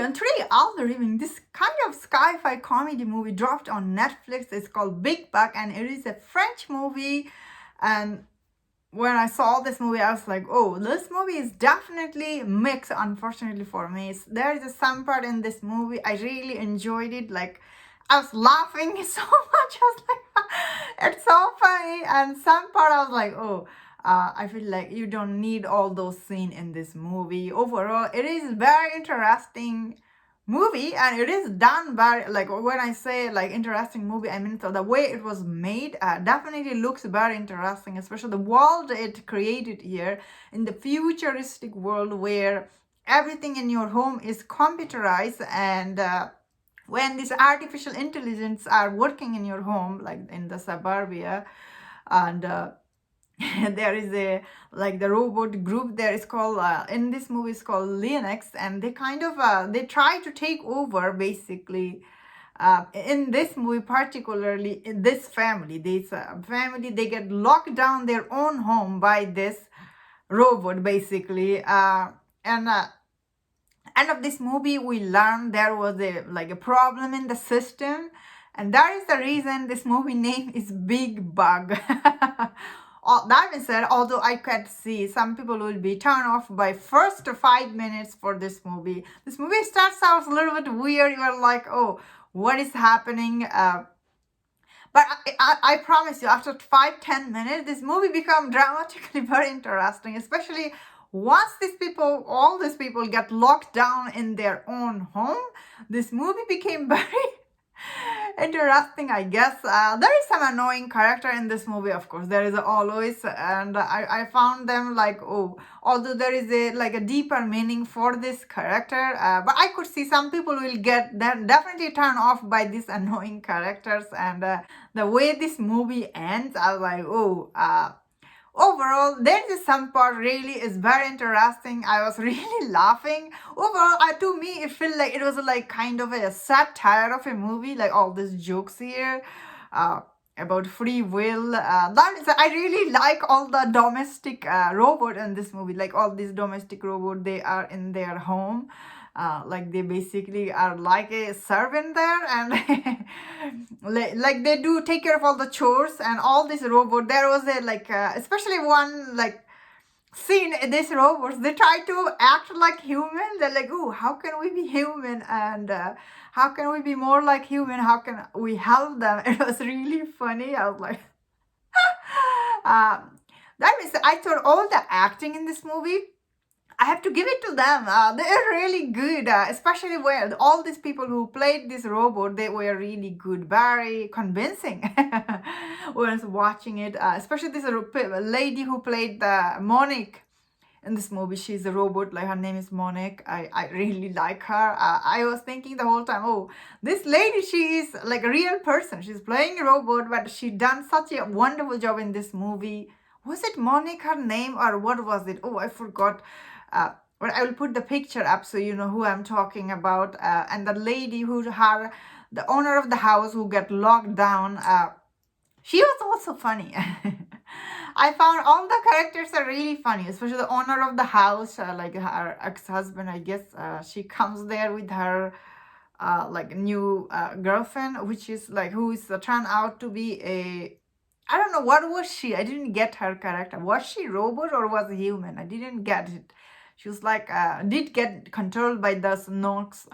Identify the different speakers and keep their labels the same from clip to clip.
Speaker 1: everyone, today I'll be reviewing this kind of sci-fi comedy movie dropped on Netflix. It's called Big Buck and it is a French movie. And when I saw this movie, I was like, oh, this movie is definitely mixed, unfortunately for me. There is some part in this movie, I really enjoyed it. Like, I was laughing so much. I was like, it's so funny. And some part I was like, oh, I feel like you don't need all those scenes in this movie. Overall, it is very interesting movie and it is done by, like, when I say like interesting movie, I mean so the way it was made definitely looks very interesting, especially the world it created here in the futuristic world where everything in your home is computerized. And when these artificial intelligence are working in your home, like in the suburbia, and there is a, like, the robot group there is called in this movie is called Linux, and they kind of they try to take over basically in this movie, particularly in this family. This family, they get locked down their own home by this robot basically. And end of this movie we learned there was a problem in the system, and that is the reason this movie name is Big Bug. That being said, although I could see some people will be turned off by first 5 minutes for this movie. This movie starts out a little bit weird. You're like, oh, what is happening? But I promise you, after 5-10 minutes, this movie become dramatically very interesting, especially once all these people get locked down in their own home. This movie became very interesting, I guess. There is some annoying character in this movie, of course. There is always, and I found them like, oh, although there is a deeper meaning for this character, but I could see some people will get then definitely turned off by these annoying characters. And the way this movie ends, I was like, oh, overall, there is some part really is very interesting. I was really laughing. Overall, to me, it felt like it was like kind of a satire of a movie, like all these jokes here about free will. That is, I really like all the domestic robot in this movie. Like all these domestic robot, they are in their home. Like they basically are like a servant there, and like they do take care of all the chores and all this robot. There was a especially one like scene, these robots, they try to act like human. They're like, oh, how can we be human, and how can we be more like human, how can we help them? It was really funny. I was like that means I thought all the acting in this movie, I have to give it to them. They're really good, especially where all these people who played this robot, they were really good, very convincing. When I was watching it, especially this lady who played the Monique in this movie. She's a robot, like her name is Monique. I really like her. I was thinking the whole time, oh, this lady, she is like a real person. She's playing a robot, but she done such a wonderful job in this movie. Was it Monique, her name, or what was it? Oh, I forgot. But I will put the picture up so you know who I'm talking about. And the lady the owner of the house who got locked down, she was also funny. I found all the characters are really funny, especially the owner of the house, like her ex-husband, I guess. She comes there with her like new girlfriend, which is like who is turned out to be I don't know, what was she? I didn't get her character. Was she robot or was human? I didn't get it. She was like did get controlled by the Nox,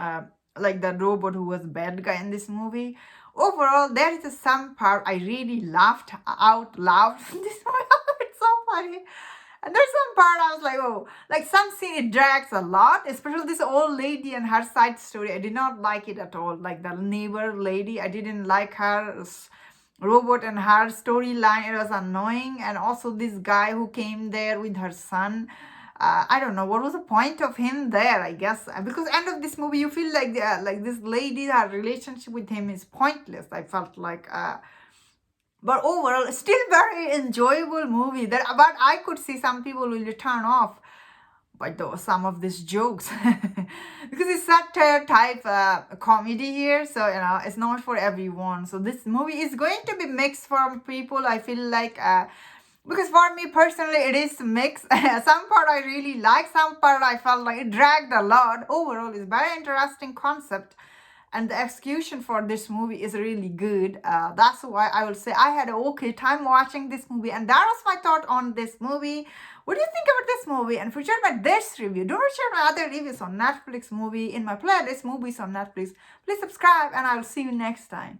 Speaker 1: like the robot who was bad guy in this movie. Overall, there is some part I really laughed out loud in this movie. It's so funny. And there's some part I was like, oh, like some scene it drags a lot, especially this old lady and her side story. I did not like it at all. Like the neighbor lady, I didn't like her robot and her storyline. It was annoying. And also this guy who came there with her son. I don't know what was the point of him there, I guess, because end of this movie you feel like this lady, her relationship with him is pointless. I felt like but overall still very enjoyable movie there. But I could see some people will turn off by some of these jokes because it's satire type comedy here, so it's not for everyone. So this movie is going to be mixed from people, I feel like, because for me personally it is mixed. Some part I really like, some part I felt like it dragged a lot. Overall it's very interesting concept, and the execution for this movie is really good. That's why I will say I had an okay time watching this movie, and that was my thought on this movie. What do you think about this movie? And forget my this review. Don't share my other reviews on Netflix movie in my playlist movies on Netflix. Please subscribe, and I'll see you next time.